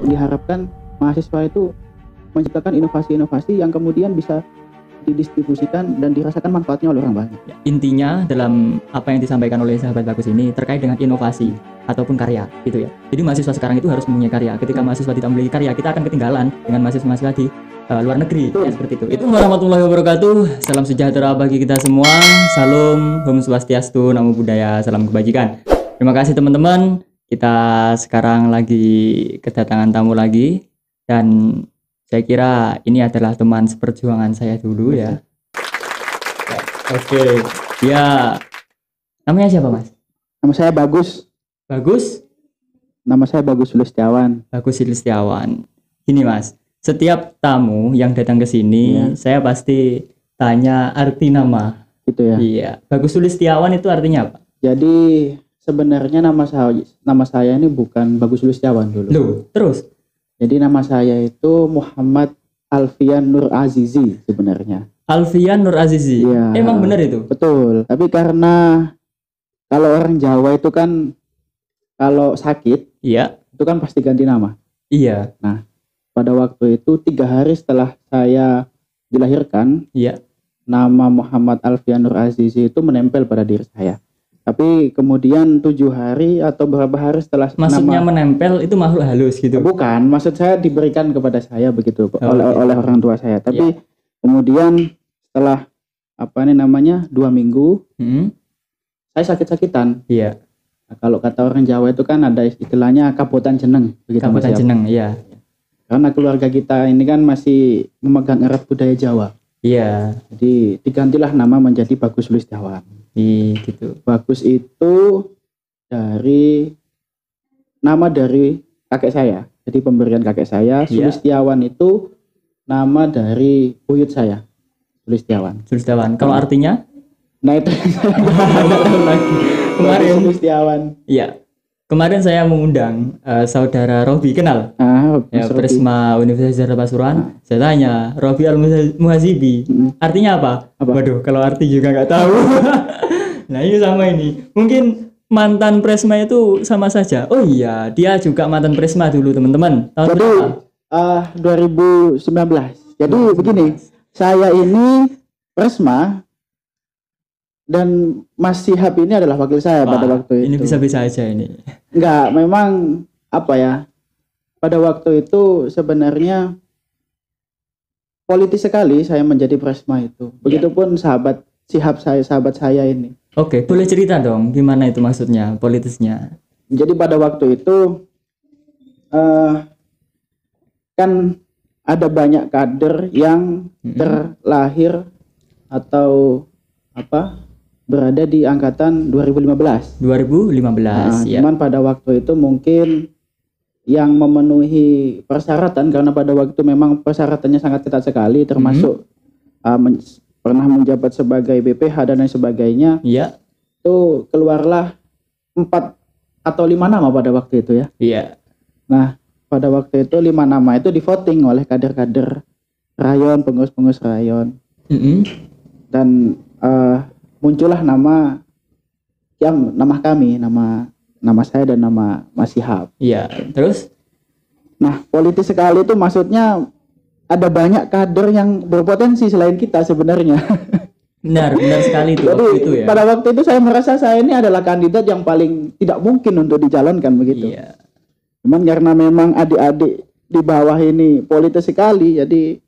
Diharapkan mahasiswa itu menciptakan inovasi-inovasi yang kemudian bisa didistribusikan dan dirasakan manfaatnya oleh orang banyak. Intinya dalam apa yang disampaikan oleh sahabat Bagus ini terkait dengan inovasi ataupun karya gitu ya. Jadi mahasiswa sekarang itu harus mempunyai karya. Ketika mahasiswa tidak memiliki karya, kita akan ketinggalan dengan mahasiswa-mahasiswa di luar negeri. Ya, seperti itu. Itu warahmatullahi wabarakatuh. Salam sejahtera bagi kita semua. Salam Om Swastiastu, Namo Buddhaya, salam kebajikan. Terima kasih teman-teman. Kita sekarang lagi kedatangan tamu lagi dan saya kira ini adalah teman seperjuangan saya dulu ya. Oke. Ya. Namanya siapa, Mas? Nama saya Bagus. Bagus? Nama saya Bagus Sulistiawan. Bagus Sulistiawan. Ini, Mas. Setiap tamu yang datang ke sini, saya pasti tanya arti nama. Gitu ya. Iya. Bagus Sulistiawan itu artinya apa? Jadi sebenarnya nama saya ini bukan Bagus Sulistiawan dulu. Loh, terus? Jadi nama saya itu Muhammad Alfian Nur Azizi sebenarnya. Alfian Nur Azizi. Iya. Emang benar itu? Betul. Tapi karena kalau orang Jawa itu kan kalau sakit, iya, itu kan pasti ganti nama. Iya. Nah, pada waktu itu 3 hari setelah saya dilahirkan, iya, nama Muhammad Alfian Nur Azizi itu menempel pada diri saya. Tapi kemudian 7 hari atau beberapa hari setelah maksudnya menempel itu makhluk halus gitu? Bukan, maksud saya diberikan kepada saya begitu oleh orang tua saya. Tapi kemudian setelah 2 minggu saya sakit-sakitan. Iya. Nah, kalau kata orang Jawa itu kan ada istilahnya kabotan jeneng. Kabotan jeneng, iya. Karena keluarga kita ini kan masih memegang erat budaya Jawa. Iya. Jadi digantilah nama menjadi Bagus Sulistiawan. Gitu. Bagus itu nama dari kakek saya. Jadi pemberian kakek saya. Sulistiawan itu nama dari buyut saya. Sulistiawan. Kalau artinya? Nah itu kemarin Sulistiawan. Iya. Kemarin saya mengundang saudara Robi, kenal? Prisma Universitas Pasuruan. Saya tanya, Robi Al-Muhazibi, artinya apa? Waduh, kalau arti juga nggak tahu. Nah ini sama ini. Mungkin mantan Prisma itu sama saja. Oh iya, dia juga mantan Prisma dulu teman-teman. Jadi 2019. Jadi begini, saya ini Prisma dan Mas Sihab ini adalah wakil saya pada waktu itu. Ini bisa-bisa aja ini. Enggak, memang pada waktu itu sebenarnya politis sekali saya menjadi Prisma itu. Begitupun sahabat saya ini. Oke, boleh cerita dong gimana itu maksudnya politisnya? Jadi pada waktu itu kan ada banyak kader yang terlahir atau berada di angkatan 2015. Ya. Cuman pada waktu itu mungkin yang memenuhi persyaratan, karena pada waktu itu memang persyaratannya sangat ketat sekali, termasuk pernah menjabat sebagai BPH dan lain sebagainya. Iya. Itu keluarlah 4 atau 5 nama pada waktu itu ya. Iya. Nah, pada waktu itu 5 nama itu di-voting oleh kader-kader rayon, pengurus-pengurus rayon. Dan muncullah nama kami, nama saya dan nama Mas Sihab. Iya, terus? Nah, politis sekali itu maksudnya ada banyak kader yang berpotensi selain kita sebenarnya. Benar sekali itu. Jadi, itu ya. Pada waktu itu saya merasa saya ini adalah kandidat yang paling tidak mungkin untuk dicalonkan begitu. Iya. Cuman karena memang adik-adik di bawah ini politis sekali, jadi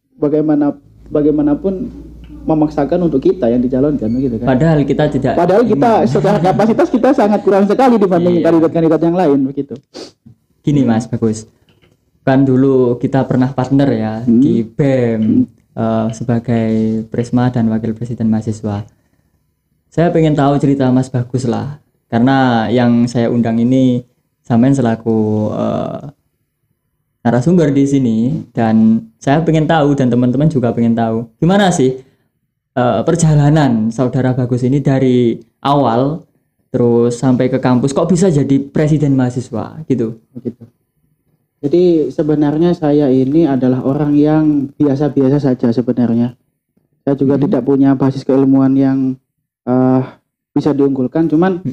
bagaimanapun memaksakan untuk kita yang dicalonkan begitu kan. Padahal kita secara kapasitas kita sangat kurang sekali dibanding kandidat-kandidat yang lain begitu. Gini Mas Bagus. Kan dulu kita pernah partner ya di BEM sebagai Prisma dan Wakil Presiden Mahasiswa. Saya pengen tahu cerita Mas Bagus lah, karena yang saya undang ini sampean selaku narasumber di sini, dan saya pengen tahu dan teman-teman juga pengen tahu gimana sih perjalanan saudara Bagus ini dari awal terus sampai ke kampus kok bisa jadi presiden mahasiswa gitu. Jadi sebenarnya saya ini adalah orang yang biasa-biasa saja sebenarnya. Saya juga tidak punya basis keilmuan yang bisa diunggulkan. Cuman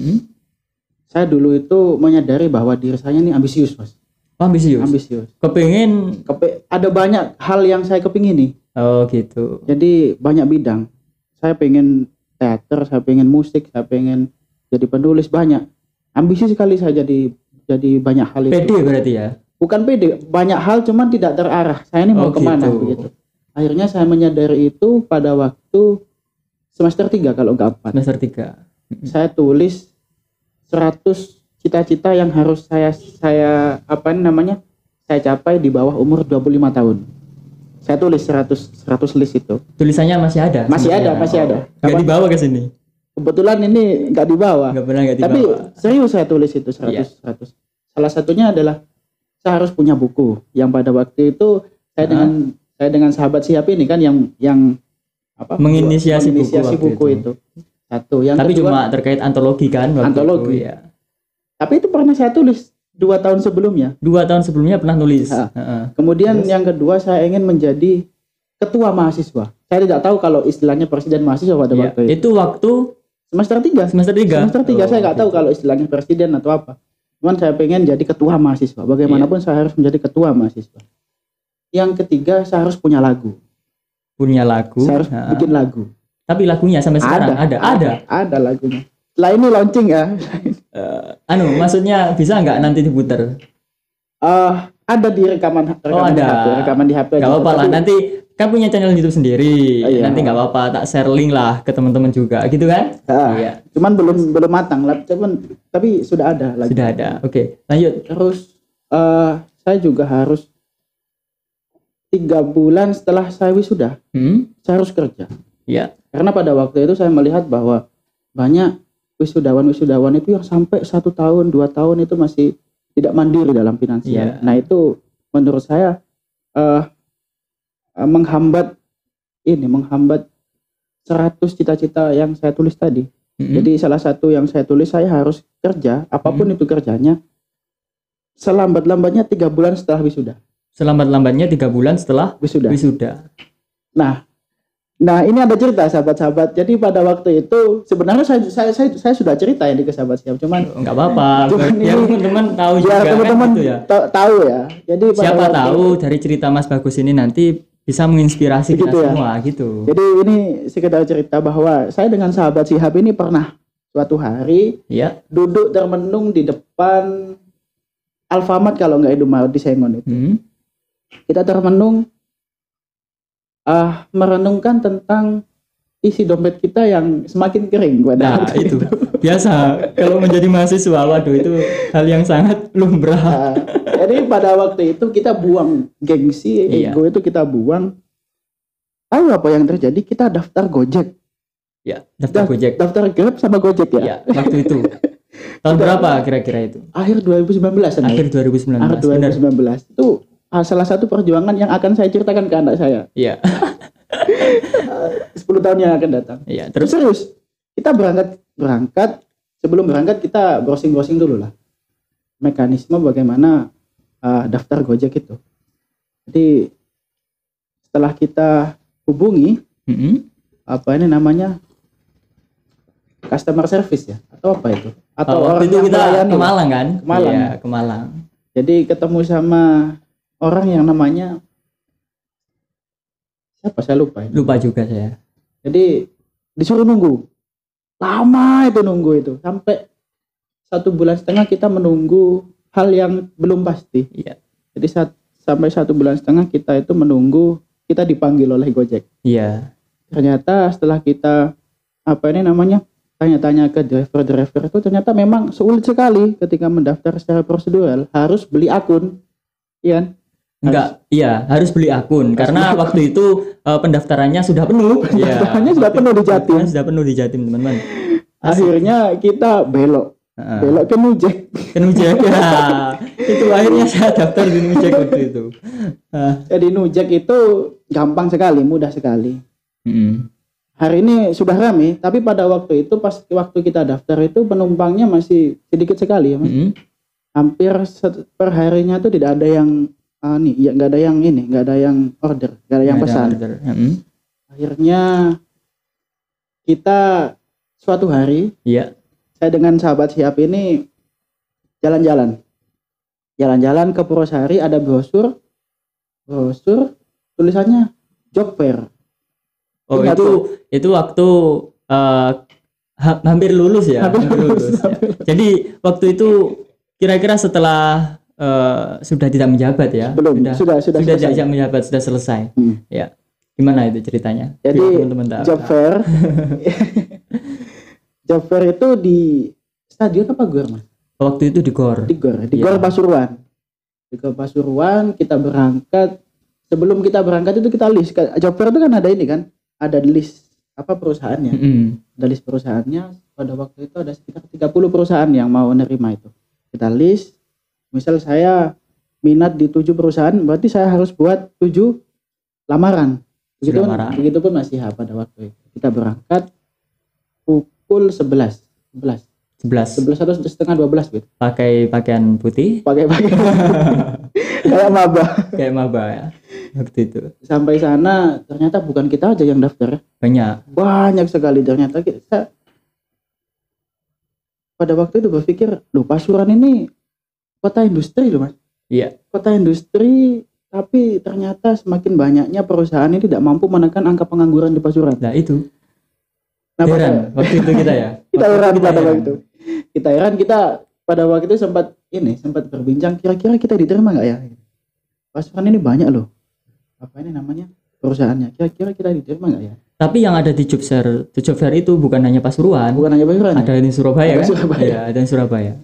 saya dulu itu menyadari bahwa diri saya ini ambisius, Mas. Ambisius. Ambisius. Kepingin Ada banyak hal yang saya kepingin nih. Oh gitu. Jadi banyak bidang. Saya pengen teater, saya pengen musik, saya pengen jadi penulis, banyak. Ambisi sekali saya jadi banyak hal itu. Pede berarti ya? Bukan pede, banyak hal cuman tidak terarah. Saya ini mau kemana begitu. Akhirnya saya menyadari itu pada waktu semester 3 kalau enggak 4. Semester 3. Saya tulis 100 cita-cita yang harus saya saya capai di bawah umur 25 tahun. Saya tulis 100 list itu. Tulisannya masih ada? Masih ada. Nggak dibawa ke sini? Kebetulan ini nggak dibawa. Tapi serius saya tulis itu 100. Salah satunya adalah saya harus punya buku. Yang pada waktu itu saya dengan sahabat siap ini kan yang menginisiasi buku itu. Satu. Yang tapi kedua, cuma terkait antologi kan? Antologi. Itu, ya. Tapi itu pernah saya tulis 2 tahun sebelumnya. 2 tahun sebelumnya pernah nulis. Kemudian yang kedua saya ingin menjadi ketua mahasiswa. Saya tidak tahu kalau istilahnya presiden mahasiswa pada waktu itu. Itu waktu semester 3. Semester 3 saya nggak tahu kalau istilahnya presiden atau apa. Cuman saya pengen jadi ketua mahasiswa. Bagaimanapun saya harus menjadi ketua mahasiswa. Yang ketiga saya harus punya lagu. Saya harus bikin lagu. Tapi lagunya sampai sekarang ada lagunya. Setelah ini launching ya. Maksudnya bisa nggak nanti diputar? Ada di rekaman di HP. Gak apa-apa lah, nanti kan punya channel YouTube sendiri. Nanti nggak apa-apa, tak share link lah ke teman-teman juga, gitu kan? Iya. Cuman belum matang lah, tapi sudah ada lagi. Sudah ada. Oke, lanjut. Terus saya juga harus 3 bulan setelah saya wisuda, saya harus kerja. Iya. Karena pada waktu itu saya melihat bahwa banyak wisudawan itu yang sampai 1 tahun, 2 tahun itu masih tidak mandiri dalam finansial. Nah itu menurut saya menghambat 100 cita-cita yang saya tulis tadi. Jadi salah satu yang saya tulis, saya harus kerja, apapun itu kerjanya, selambat-lambatnya 3 bulan setelah wisuda. Selambat-lambatnya 3 bulan setelah wisuda. Nah ini ada cerita sahabat-sahabat. Jadi pada waktu itu sebenarnya saya sudah cerita ya di sahabat siap, cuman nggak apa-apa. Ya teman-teman tahu juga teman-teman kan gitu ya. Tahu ya. Jadi siapa tahu dari cerita Mas Bagus ini nanti bisa menginspirasi kita semua gitu. Jadi ini sekedar cerita bahwa saya dengan sahabat Sihab ini pernah suatu hari duduk termenung di depan Alfamart kalau nggak Indomaret di Sengon itu. Kita termenung merenungkan tentang isi dompet kita yang semakin kering pada itu. Biasa kalau menjadi mahasiswa, waduh itu hal yang sangat lumrah. Jadi pada waktu itu kita buang gengsi, ego itu kita buang. Tahu apa yang terjadi? Kita daftar Gojek. Ya, daftar Gojek. Daftar Grab sama Gojek ya. Ya, waktu itu. Tahun berapa kira-kira itu? Akhir 2019. Akhir 2019. Akhir 2019. Itu salah satu perjuangan yang akan saya ceritakan ke anak saya. Iya. 10 tahun yang akan datang. Iya, terus serius. Kita berangkat, sebelum berangkat kita browsing dulu lah. Mekanisme bagaimana daftar Gojek itu. Jadi setelah kita hubungi customer service ya, atau apa itu? Atau orang itu kita ke Malang kan? Iya, ke Malang. Jadi ketemu sama orang yang namanya siapa, saya lupa juga saya. Jadi disuruh nunggu, lama itu nunggu itu, sampai 1,5 bulan kita menunggu hal yang belum pasti. Iya. Jadi sampai 1,5 bulan kita itu menunggu, kita dipanggil oleh Gojek. Iya. Ternyata setelah kita tanya-tanya ke driver itu, ternyata memang sulit sekali ketika mendaftar secara prosedural, harus beli akun, iya. Harus beli akun karena waktu itu pendaftarannya sudah penuh. Pendaftarannya sudah penuh di Jatim. Sudah penuh di Jatim, teman-teman. Akhirnya kita belok ke Nujek. Ya. Itu akhirnya saya daftar di Nujek waktu itu. Jadi Nujek itu gampang sekali, mudah sekali. Hari ini sudah ramai, tapi pada waktu itu pas waktu kita daftar itu penumpangnya masih sedikit sekali ya, Mas. Hampir per harinya tuh tidak ada yang nggak ada yang order, nggak ada yang pesan. Akhirnya kita suatu hari, saya dengan sahabat siap ini jalan-jalan Jalan-jalan ke Purwosari, ada brosur tulisannya job fair. Oh, Ingat itu waktu hampir lulus ya. Hampir lulus. Ya. Jadi waktu itu kira-kira setelah sudah tidak menjabat ya. Belum, sudah tidak menjabat, sudah selesai. Ya. Gimana itu ceritanya? Jadi teman-teman job fair. Job fair itu di stadion apa gor, Mas? Waktu itu di Gor Pasuruan. Di Gor Pasuruan kita berangkat. Sebelum kita berangkat itu kita list. Job fair itu kan ada ini kan, ada list apa perusahaannya. Ada list perusahaannya. Pada waktu itu ada sekitar 30 perusahaan yang mau nerima itu. Kita list. Misal saya minat di 7 perusahaan, berarti saya harus buat 7 lamaran. Begitupun masih pada waktu itu. Kita berangkat pukul 11 atau setengah 12 gitu. Pakai pakaian putih? Pakai kayak maba ya waktu itu. Sampai sana ternyata bukan kita aja yang daftar. Banyak sekali ternyata. Kita pada waktu itu berpikir, loh Pasuruan ini kota industri loh, Mas. Iya. Kota industri, tapi ternyata semakin banyaknya perusahaan ini tidak mampu menekan angka pengangguran di Pasuruan. Nah itu. Heran waktu itu kita ya. Kita heran pada waktu itu. Kita pada waktu itu sempat berbincang, kira-kira kita diterima nggak ya? Pasuruan ini banyak loh. Apa ini namanya? Perusahaannya. Kira-kira kita diterima nggak ya? Tapi yang ada di job fair itu bukan hanya Pasuruan. Ada di Surabaya kan? Iya, ada di Surabaya.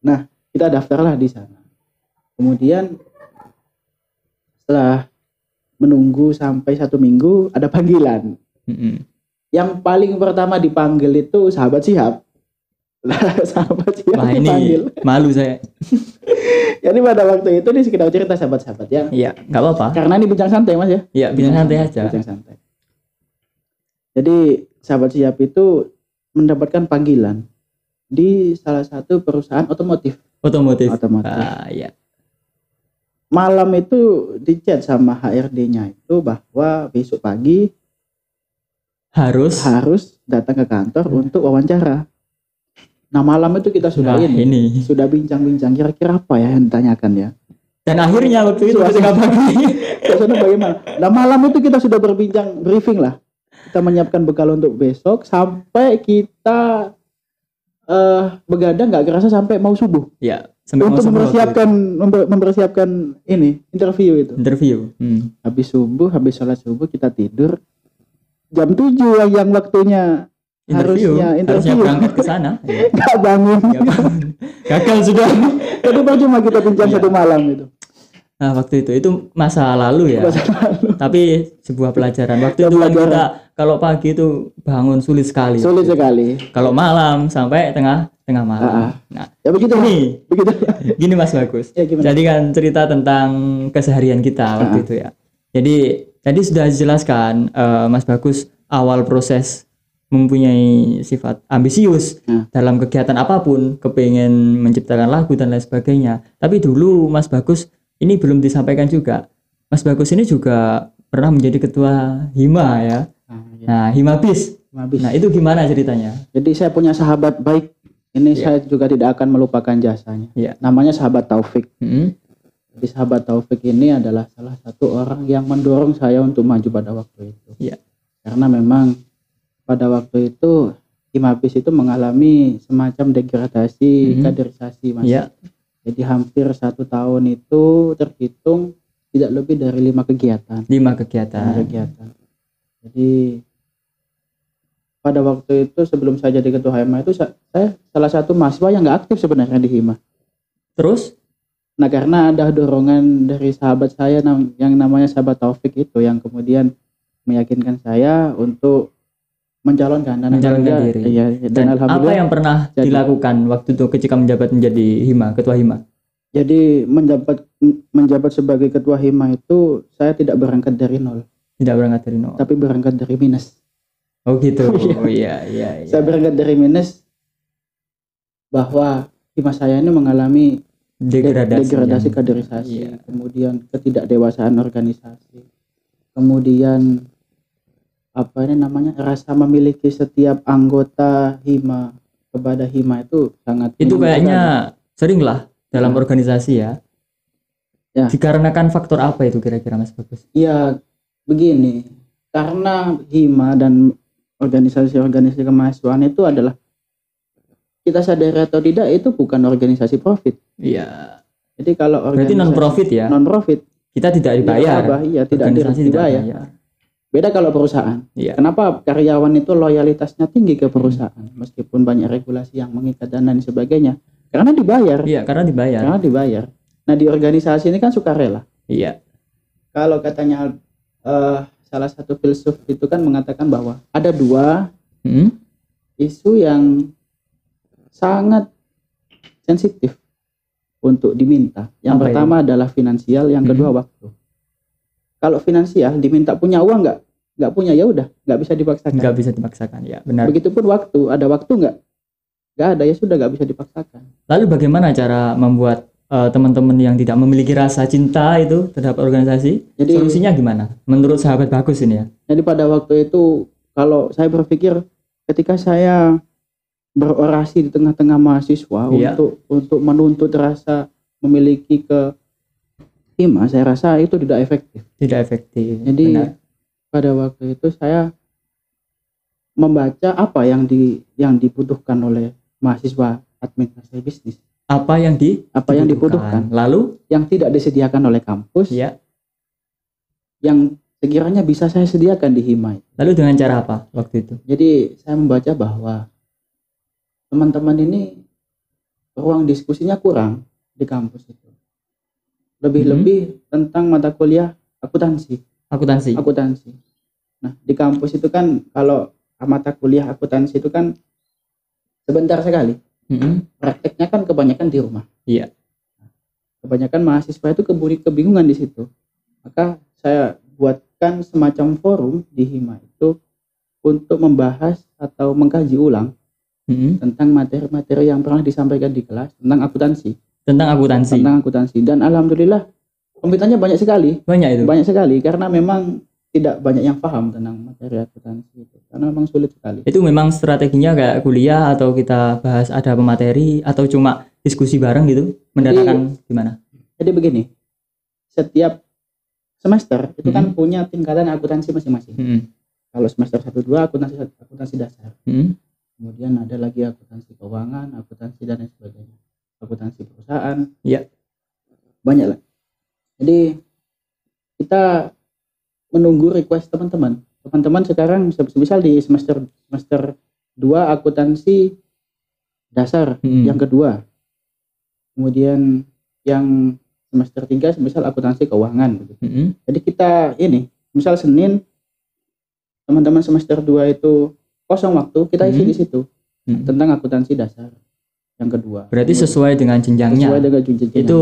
Nah, kita daftarlah di sana. Kemudian setelah menunggu sampai 1 minggu ada panggilan. Yang paling pertama dipanggil itu sahabat Sihab. Sahabat Sihab. Wah, ini malu saya. Jadi pada waktu itu nih kita cerita sahabat-sahabat ya. Iya, nggak apa-apa. Karena ini bincang santai, Mas ya. Iya, bincang santai aja. Bincang santai. Jadi sahabat Sihab itu mendapatkan panggilan di salah satu perusahaan otomotif. Iya. Malam itu di-chat sama HRD-nya itu bahwa besok pagi harus datang ke kantor untuk wawancara. Nah malam itu kita sudah sudah bincang-bincang kira-kira apa ya yang ditanyakan ya. Dan akhirnya waktu itu ketika pagi suasana bagaimana? Nah malam itu kita sudah berbincang, briefing lah. Kita menyiapkan bekal untuk besok sampai kita begadang nggak kerasa sampai mau subuh. Ya. Untuk mempersiapkan ini interview itu. Habis sholat subuh kita tidur. Jam 7 yang waktunya harusnya berangkat ke sana. Nggak bangun. Gagal sudah. Jadi cuma kita bincang satu malam itu. Nah waktu itu masa lalu ya. Tapi sebuah pelajaran. Waktu itu kan kita kalau pagi itu bangun sulit sekali. Kalau malam sampai tengah malam. Nah ya begitu. Gini Mas Bagus. Ya, jadi kan cerita tentang keseharian kita waktu itu ya. Jadi tadi sudah dijelaskan Mas Bagus awal proses mempunyai sifat ambisius dalam kegiatan apapun, kepengen menciptakan lagu dan lain sebagainya. Tapi dulu Mas Bagus ini belum disampaikan juga. Mas Bagus ini juga pernah menjadi ketua Hima ya. Nah, Himabis. Nah, itu gimana ceritanya? Jadi saya punya sahabat baik. Ini saya juga tidak akan melupakan jasanya. Namanya sahabat Taufik. Jadi sahabat Taufik ini adalah salah satu orang yang mendorong saya untuk maju pada waktu itu. Karena memang pada waktu itu Himabis itu mengalami semacam degradasi, kaderisasi, Mas. Jadi hampir 1 tahun itu terhitung tidak lebih dari 5 kegiatan. 5 kegiatan. Jadi pada waktu itu sebelum saya jadi ketua Hima itu saya salah satu mahasiswa yang nggak aktif sebenarnya di Hima. Terus? Nah karena ada dorongan dari sahabat saya yang namanya sahabat Taufik itu yang kemudian meyakinkan saya untuk mencalonkan diri. Dan apa yang pernah dilakukan waktu itu ketika menjabat menjadi Hima, ketua Hima? Jadi menjabat sebagai ketua Hima itu saya tidak berangkat dari nol. Tapi berangkat dari minus. Oh gitu. Iya. Saya berangkat dari minus bahwa Hima saya ini mengalami degradasi kaderisasi, kemudian ketidakdewasaan organisasi, kemudian rasa memiliki setiap anggota Hima kepada Hima itu sangat itu kayaknya sering lah dalam organisasi ya. Ya. Dikarenakan faktor apa itu kira-kira Mas Bagus? Ya begini, karena hima dan organisasi-organisasi kemahasiswaan itu adalah, kita sadari atau tidak, itu bukan organisasi profit. Iya. Jadi kalau berarti non profit ya. Non profit. Kita tidak dibayar. Iya, tidak dibayar. Beda kalau perusahaan. Iya. Kenapa karyawan itu loyalitasnya tinggi ke perusahaan meskipun banyak regulasi yang mengikat dan lain sebagainya? Karena dibayar. Iya, karena dibayar. Nah, di organisasi ini kan sukarela. Iya. Kalau katanya salah satu filsuf itu kan mengatakan bahwa ada dua isu yang sangat sensitif untuk diminta. Yang pertama adalah finansial, yang kedua waktu. Kalau finansial diminta punya uang nggak punya, ya udah nggak bisa dipaksakan. Nggak bisa dipaksakan, ya benar. Begitupun waktu, ada waktu nggak ada, ya sudah nggak bisa dipaksakan. Lalu bagaimana cara membuat teman-teman yang tidak memiliki rasa cinta itu terhadap organisasi? Jadi solusinya gimana? Menurut sahabat Bagus ini ya. Jadi pada waktu itu, kalau saya berpikir ketika saya berorasi di tengah-tengah mahasiswa untuk menuntut rasa memiliki ke hima, saya rasa itu tidak efektif. Jadi benar. Pada waktu itu saya membaca apa yang dibutuhkan oleh mahasiswa administrasi bisnis. Apa yang dibutuhkan. Lalu yang tidak disediakan oleh kampus. Ya. Yang sekiranya bisa saya sediakan di hima. Lalu dengan cara apa waktu itu? Jadi saya membaca bahwa teman-teman ini ruang diskusinya kurang di kampus itu. Lebih-lebih tentang mata kuliah akuntansi. Nah, di kampus itu kan kalau mata kuliah akuntansi itu kan sebentar sekali. Prakteknya kan kebanyakan di rumah. Iya. Kebanyakan mahasiswa itu kebingungan di situ. Maka saya buatkan semacam forum di hima itu untuk membahas atau mengkaji ulang tentang materi-materi yang pernah disampaikan di kelas tentang akuntansi. Dan alhamdulillah komentarnya banyak sekali. Banyak sekali karena memang tidak banyak yang paham tentang materi akuntansi itu. Karena memang sulit sekali. Itu memang strateginya kayak kuliah atau kita bahas ada pemateri atau cuma diskusi bareng gitu? Mendatangkan gimana? Jadi begini. Setiap semester itu kan punya tingkatan akuntansi masing-masing. Kalau semester 1-2 akuntansi dasar. Kemudian ada lagi akuntansi keuangan, akuntansi dan lain sebagainya. Akuntansi perusahaan. Iya. Banyak lah. Jadi kita menunggu request teman-teman. Teman-teman sekarang misal di semester 2 akuntansi dasar yang kedua. Kemudian yang semester 3 misal akuntansi keuangan gitu. Jadi kita ini, misal Senin teman-teman semester 2 itu kosong waktu, kita isi di situ tentang akuntansi dasar yang kedua. Berarti sesuai dengan jenjangnya. Itu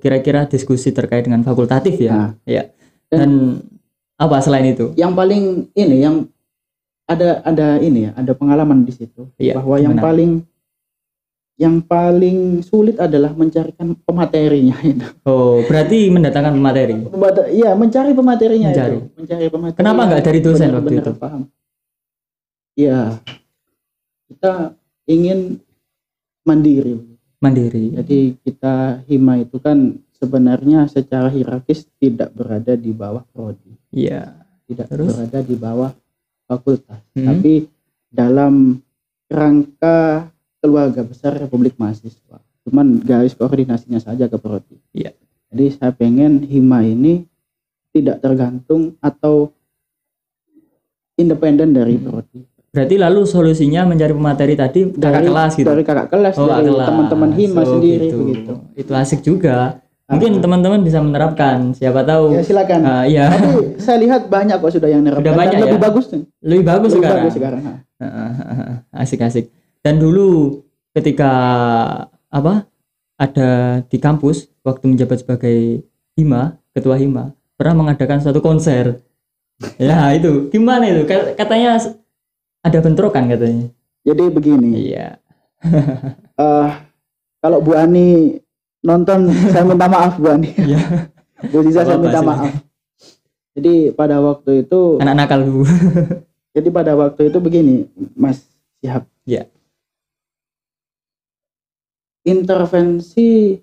kira-kira diskusi terkait dengan fakultatif ya. Nah, ya. Dan apa selain itu? Yang paling ini yang ada pengalaman di situ bahwa yang paling sulit adalah mencarikan pematerinya itu. Oh, berarti mendatangkan pemateri. Iya, mencari pematerinya itu. Mencari pemateri. Kenapa nggak dari dosen waktu itu? Paham. Iya. Kita ingin mandiri. Jadi kita hima itu kan sebenarnya secara hierarkis tidak berada di bawah prodi. Iya. Tidak berada di bawah fakultas. Tapi dalam rangka keluarga besar Republik Mahasiswa. Cuman garis koordinasinya saja ke prodi. Iya. Jadi saya pengen hima ini tidak tergantung atau independen dari prodi. Berarti lalu solusinya mencari pemateri tadi kakak kelas gitu. Dari kakak kelas, dari teman-teman hima sendiri gitu. begitu. Itu asik juga. Mungkin teman-teman bisa menerapkan, siapa tahu. Ya silakan. Iya. Tapi saya lihat banyak kok sudah yang menerapkan. Sudah banyak lebih bagus. Lebih bagus sekarang. Asik. Dan dulu ketika ada di kampus waktu menjabat sebagai hima, ketua hima, pernah mengadakan suatu konser. Ya itu gimana itu? Katanya ada bentrokan katanya. Jadi begini. Iya. Kalau Bu Ani nonton, saya minta maaf Bu Ani. Iya. Bu Ziza, saya minta maaf. Jadi pada waktu itu anak nakal Bu. Jadi pada waktu itu begini, Mas Syihab. Iya. Intervensi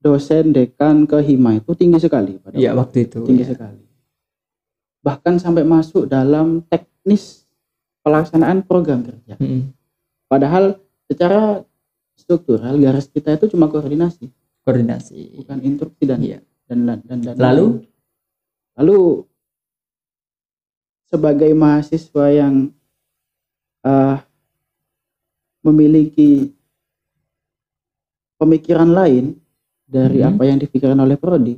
dosen dekan ke Hima itu tinggi sekali pada waktu itu. Tinggi sekali. Bahkan sampai masuk dalam teknis pelaksanaan program kerja. Padahal secara struktural garis kita itu cuma koordinasi, bukan instruksi dan lalu sebagai mahasiswa yang memiliki pemikiran lain dari apa yang dipikirkan oleh prodi,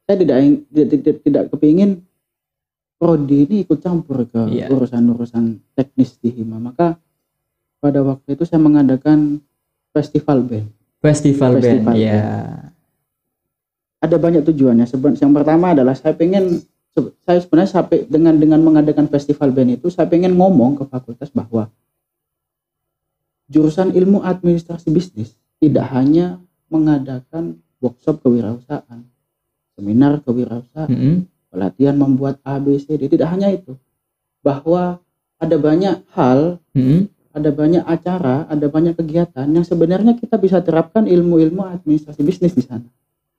saya tidak kepingin prodi ini ikut campur ke urusan-urusan teknis di Hima. Maka pada waktu itu saya mengadakan festival band. Ada banyak tujuannya. Yang pertama adalah saya sebenarnya sampai dengan mengadakan festival band itu saya pengen ngomong ke fakultas bahwa jurusan ilmu administrasi bisnis tidak hanya mengadakan workshop kewirausahaan, seminar kewirausahaan, pelatihan membuat ABCD, tidak hanya itu. Bahwa ada banyak hal, ada banyak acara, ada banyak kegiatan yang sebenarnya kita bisa terapkan ilmu-ilmu administrasi bisnis di sana.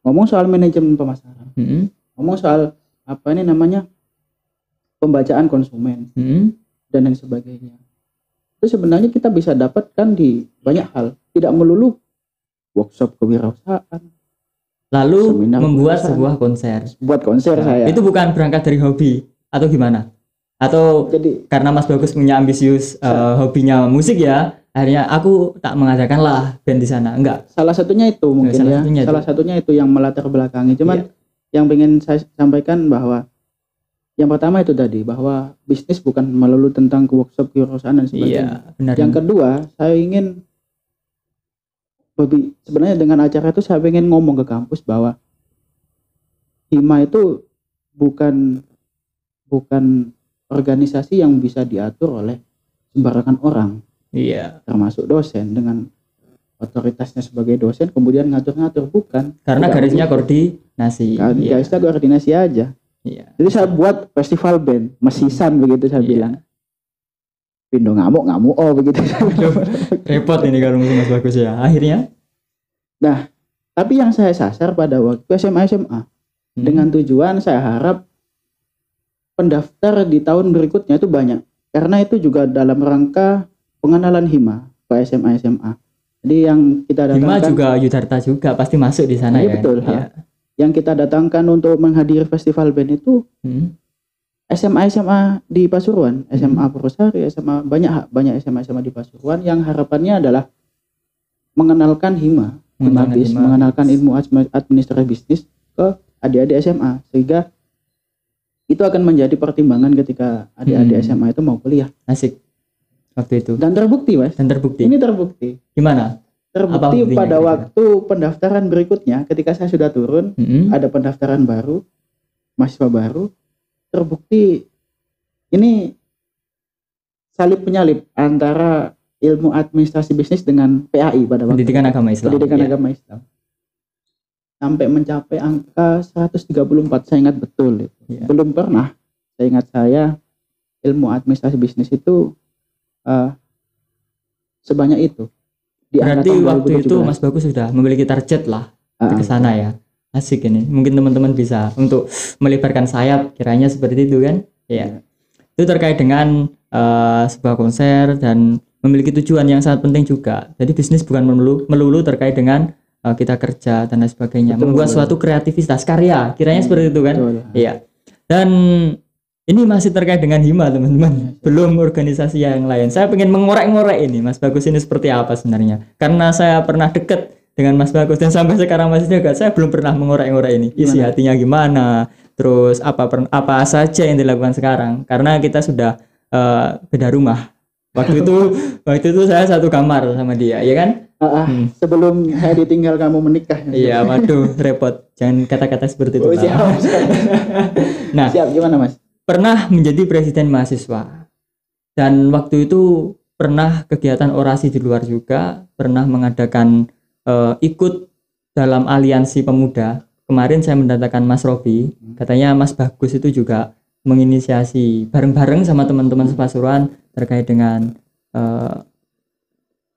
Ngomong soal manajemen pemasaran, ngomong soal pembacaan konsumen dan lain sebagainya. Itu sebenarnya kita bisa dapatkan di banyak hal, tidak melulu workshop kewirausahaan. Lalu membuat sebuah konser. Buat konser saya. Itu bukan berangkat dari hobi atau gimana? Atau jadi, karena Mas Bagus punya ambisius hobinya musik ya, akhirnya aku tak mengadakan lah band di sana. Enggak. Salah satunya itu mungkin salah satunya itu yang melatar belakangi. Cuman yang pengen saya sampaikan bahwa yang pertama itu tadi bahwa bisnis bukan melulu tentang workshop kewirausahaan dan sebagainya. Yang kedua, saya ingin sebenarnya dengan acara itu saya ingin ngomong ke kampus bahwa Hima itu bukan organisasi yang bisa diatur oleh sembarangan orang. Termasuk dosen dengan otoritasnya sebagai dosen kemudian ngatur-ngatur, bukan. Karena garisnya koordinasi. Garisnya koordinasi aja. Jadi saya buat festival band, mesisan begitu saya bilang. Pindo ngamuk begitu. Repot ini kalau Mas Bagus ya. Akhirnya. Nah, tapi yang saya sasar pada waktu SMA dengan tujuan saya harap pendaftar di tahun berikutnya itu banyak. Karena itu juga dalam rangka pengenalan Hima ke SMA. Jadi yang kita datangkan Hima juga Yudharta juga pasti masuk di sana ya. Betul. Yang kita datangkan untuk menghadiri festival band itu SMA di Pasuruan, SMA Purwosari, SMA banyak SMA di Pasuruan yang harapannya adalah mengenalkan Hima, mengenalkan ilmu administrasi bisnis ke adik-adik SMA, sehingga itu akan menjadi pertimbangan ketika adik-adik SMA itu mau kuliah. Asik waktu itu. Dan terbukti, Mas. Ini terbukti. Gimana? Terbukti pada waktu pendaftaran berikutnya, ketika saya sudah turun, ada pendaftaran baru, mahasiswa baru, terbukti ini salib penyalip antara ilmu administrasi bisnis dengan PAI pada waktu Pendidikan Agama Islam. Sampai mencapai angka 134, saya ingat betul itu. Belum pernah, saya ingat ilmu administrasi bisnis itu sebanyak itu. Berarti waktu itu Mas Bagus sudah memiliki target lah ke sana ya. Asik ini. Mungkin teman-teman bisa untuk melebarkan sayap, kiranya seperti itu kan. Itu terkait dengan sebuah konser dan memiliki tujuan yang sangat penting juga. Jadi bisnis bukan melulu terkait dengan kita kerja dan lain sebagainya. Membuat suatu kreativitas karya, kiranya seperti itu kan. Dan ini masih terkait dengan Hima teman-teman, belum organisasi yang lain. Saya pengen mengorek-ngorek ini Mas Bagus ini seperti apa sebenarnya. Karena saya pernah dekat dengan Mas Bagus dan sampai sekarang masih dekat, saya belum pernah mengorek-ngorek ini. Isi hatinya gimana, terus apa saja yang dilakukan sekarang. Karena kita sudah beda rumah. Waktu itu saya satu kamar sama dia, ya kan? Sebelum saya ditinggal kamu menikah. Iya, waduh, repot. Jangan kata-kata seperti itu. Siap. Nah, siap gimana Mas? Pernah menjadi presiden mahasiswa dan waktu itu pernah kegiatan orasi di luar juga, pernah mengadakan ikut dalam aliansi pemuda. Kemarin saya mendatangkan Mas Robi, katanya Mas Bagus itu juga menginisiasi bareng-bareng sama teman-teman Pasuruan terkait dengan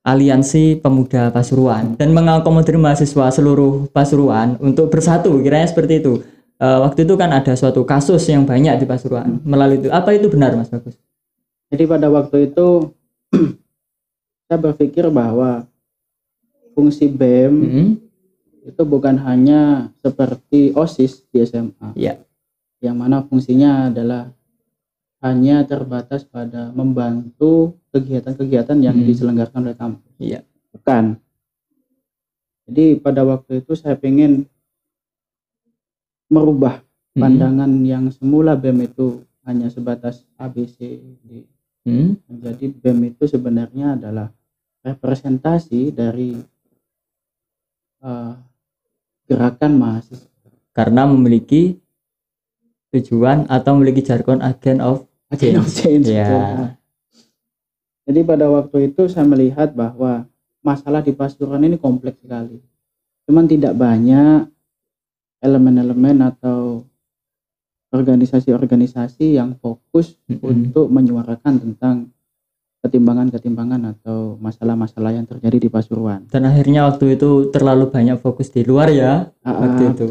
Aliansi Pemuda Pasuruan dan mengakomodir mahasiswa seluruh Pasuruan untuk bersatu, kiranya seperti itu. Waktu itu kan ada suatu kasus yang banyak di Pasuruan melalui itu. Apa itu benar, Mas Bagus? Jadi pada waktu itu saya berpikir bahwa fungsi BEM itu bukan hanya seperti OSIS di SMA, yang mana fungsinya adalah hanya terbatas pada membantu kegiatan-kegiatan yang diselenggarakan oleh kampus. Bukan. Jadi pada waktu itu saya ingin merubah pandangan yang semula BEM itu hanya sebatas ABCD, menjadi BEM itu sebenarnya adalah representasi dari gerakan mahasiswa, karena memiliki tujuan atau memiliki jargon agent of change. Jadi pada waktu itu saya melihat bahwa masalah di Pasuruan ini kompleks sekali, cuman tidak banyak elemen-elemen atau organisasi-organisasi yang fokus untuk menyuarakan tentang ketimbangan-ketimbangan atau masalah-masalah yang terjadi di Pasuruan. Dan akhirnya waktu itu terlalu banyak fokus di luar ya. Waktu itu.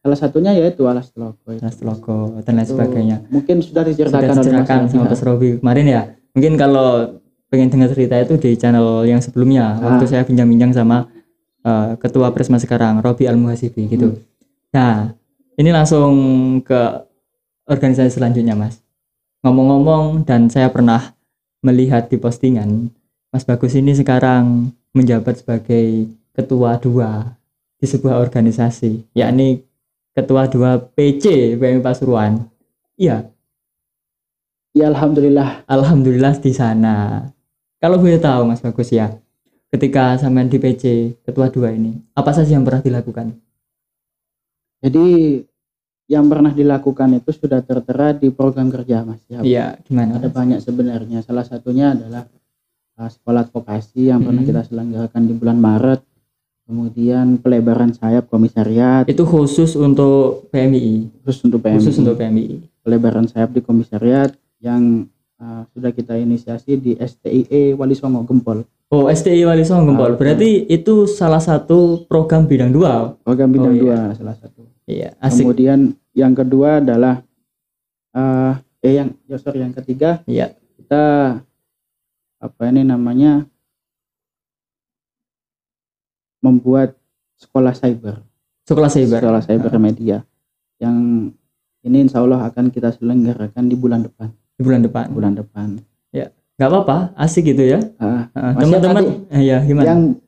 Salah satunya yaitu Alas Telogo dan lain sebagainya. Mungkin sudah diceritakan sama Mas Robi kemarin ya. Mungkin kalau pengen dengar cerita itu di channel yang sebelumnya, waktu saya bincang-bincang sama ketua Prisma sekarang, Robi Al-Muhasibi gitu. Nah, ini langsung ke organisasi selanjutnya, Mas. Ngomong-ngomong, dan saya pernah melihat di postingan, Mas Bagus ini sekarang menjabat sebagai ketua 2 di sebuah organisasi, yakni ketua 2 PC BEM Pasuruan. Iya. Ya, alhamdulillah di sana. Kalau boleh tahu Mas Bagus ya, ketika sampean di PC ketua 2 ini, apa saja yang pernah dilakukan? Jadi yang pernah dilakukan itu sudah tertera di program kerja, Mas. Iya, gimana? Ada banyak sebenarnya. Salah satunya adalah sekolah advokasi yang pernah kita selenggarakan di bulan Maret. Kemudian pelebaran sayap komisariat. Itu khusus untuk PMI. Khusus untuk PMI. Pelebaran sayap di komisariat yang sudah kita inisiasi di STIE Wali Songo Gempol. Oh, STIE Wali Songo Gempol. Berarti itu salah satu program bidang 2. Program bidang 2 salah satu. Iya, asik. Kemudian yang kedua adalah yang ketiga, kita membuat sekolah cyber media yang ini insya Allah akan kita selenggarakan di bulan depan. Ya, nggak apa-apa, asik gitu ya. Teman-teman, gimana? Yang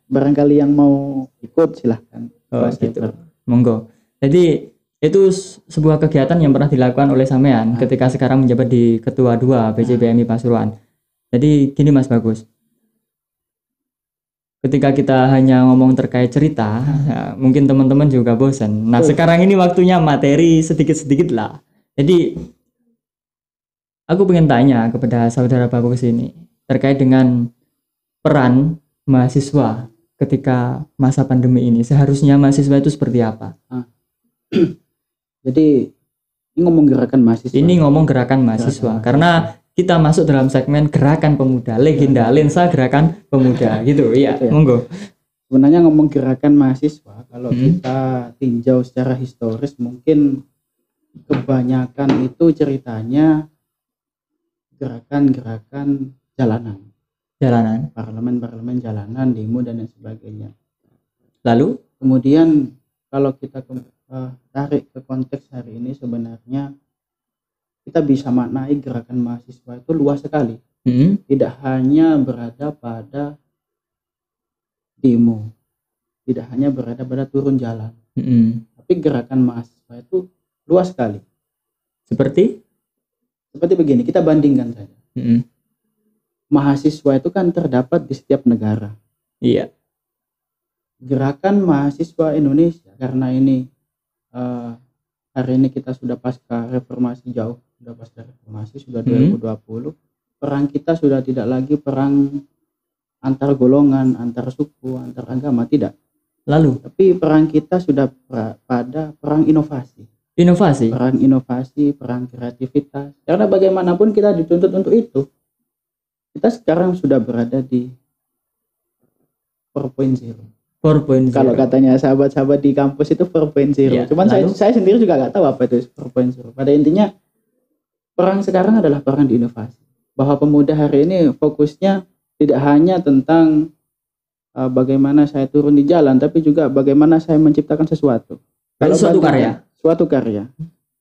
barangkali yang mau ikut silahkan. Gitu. Monggo. Jadi itu sebuah kegiatan yang pernah dilakukan oleh sampean ketika sekarang menjabat di ketua 2 BCBMI Pasuruan. Jadi gini Mas Bagus, ketika kita hanya ngomong terkait cerita, mungkin teman-teman juga bosan. Nah, sekarang ini waktunya materi sedikit-sedikit lah. Jadi aku pengen tanya kepada saudara Bagus ini terkait dengan peran mahasiswa ketika masa pandemi ini. Seharusnya mahasiswa itu seperti apa? Jadi ini ngomong gerakan mahasiswa. Karena kita masuk dalam segmen gerakan pemuda, legenda lensa gerakan pemuda gitu. Iya, monggo. Sebenarnya ngomong gerakan mahasiswa, kalau kita tinjau secara historis, mungkin kebanyakan itu ceritanya gerakan-gerakan jalanan, parlemen jalanan, demo dan lain sebagainya. Lalu kemudian kalau kita tarik ke konteks hari ini, sebenarnya kita bisa maknai gerakan mahasiswa itu luas sekali. Tidak hanya berada pada demo, tidak hanya berada pada turun jalan, tapi gerakan mahasiswa itu luas sekali. Seperti begini, kita bandingkan saja. Mahasiswa itu kan terdapat di setiap negara. Iya. Gerakan mahasiswa Indonesia, karena ini hari ini kita sudah pasca reformasi, sudah 2020, perang kita sudah tidak lagi perang antar golongan, antar suku, antar agama, tidak. Lalu, tapi perang kita sudah pada perang inovasi, perang kreativitas, karena bagaimanapun kita dituntut untuk itu. kita sekarang sudah berada di 4.0. 4.0. Kalau katanya sahabat-sahabat di kampus itu 4.0. Ya, Cuman saya sendiri juga nggak tahu apa itu 4.0. Pada intinya perang sekarang adalah perang di inovasi. Bahwa pemuda hari ini fokusnya tidak hanya tentang bagaimana saya turun di jalan, tapi juga bagaimana saya menciptakan sesuatu. Kalau suatu karya.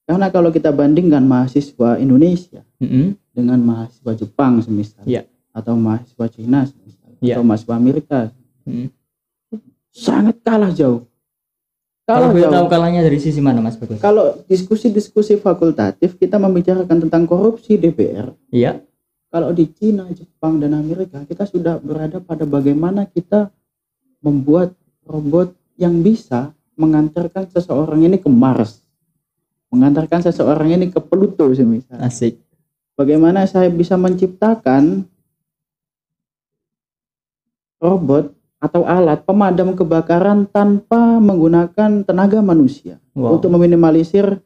Karena kalau kita bandingkan mahasiswa Indonesia dengan mahasiswa Jepang semisal, atau mahasiswa Cina semisal, atau mahasiswa Amerika, sangat kalah jauh. Kalau boleh tahu kalahnya dari sisi mana, Mas Bagus? Kalau diskusi-diskusi fakultatif kita membicarakan tentang korupsi DPR. Iya. Kalau di Cina, Jepang, dan Amerika kita sudah berada pada bagaimana kita membuat robot yang bisa mengantarkan seseorang ini ke Mars, mengantarkan seseorang ini ke Pluto semisal. Asik. Bagaimana saya bisa menciptakan robot atau alat pemadam kebakaran tanpa menggunakan tenaga manusia untuk meminimalisir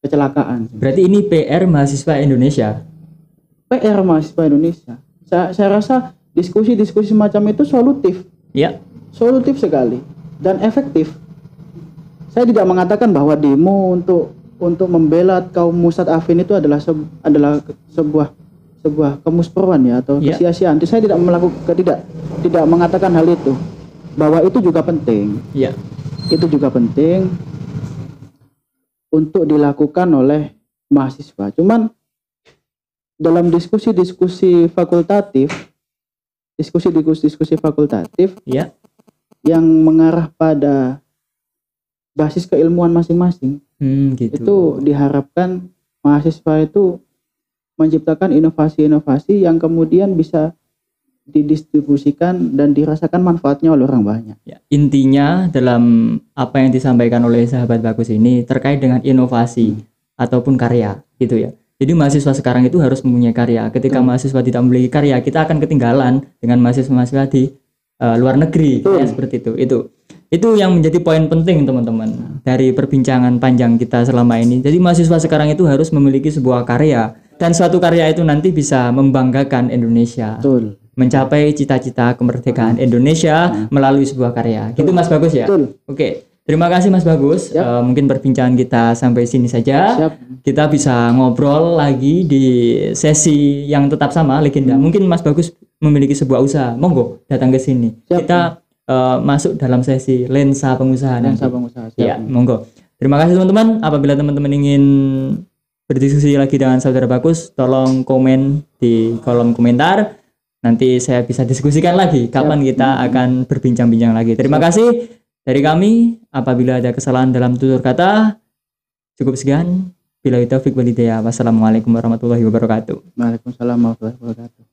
kecelakaan. Berarti ini PR mahasiswa Indonesia. PR mahasiswa Indonesia. Saya rasa diskusi-diskusi semacam itu solutif. Ya. Solutif sekali dan efektif. Saya tidak mengatakan bahwa demo untuk membela kaum Musad Afin itu adalah sebuah kemusperuan ya atau kesia-siaan. Saya tidak mengatakan hal itu. Bahwa itu juga penting. Iya. Itu juga penting untuk dilakukan oleh mahasiswa. Cuman dalam diskusi-diskusi fakultatif, yang mengarah pada basis keilmuan masing-masing, gitu. Itu diharapkan mahasiswa itu menciptakan inovasi-inovasi yang kemudian bisa didistribusikan dan dirasakan manfaatnya oleh orang banyak. Ya, intinya dalam apa yang disampaikan oleh sahabat Bagus ini terkait dengan inovasi ataupun karya, gitu ya. Jadi mahasiswa sekarang itu harus mempunyai karya. Ketika mahasiswa tidak memiliki karya, kita akan ketinggalan dengan mahasiswa-mahasiswa di luar negeri, ya, seperti itu. Itu yang menjadi poin penting teman-teman dari perbincangan panjang kita selama ini. Jadi mahasiswa sekarang itu harus memiliki sebuah karya, dan suatu karya itu nanti bisa membanggakan Indonesia. Betul. Mencapai cita-cita kemerdekaan Indonesia melalui sebuah karya. Gitu Mas Bagus ya? Betul. Oke. Terima kasih Mas Bagus. Mungkin perbincangan kita sampai sini saja. Kita bisa ngobrol lagi di sesi yang tetap sama legenda. Mungkin Mas Bagus memiliki sebuah usaha, monggo datang ke sini. Kita masuk dalam sesi lensa pengusaha. Ya, monggo. Terima kasih teman-teman. Apabila teman-teman ingin berdiskusi lagi dengan saudara Bagus, tolong komen di kolom komentar. Nanti saya bisa diskusikan lagi kapan kita akan berbincang-bincang lagi. Terima kasih dari kami. Apabila ada kesalahan dalam tutur kata, cukup sekian. Billahi taufiq wal hidayah. Wassalamualaikum warahmatullahi wabarakatuh. Waalaikumsalam warahmatullahi wabarakatuh.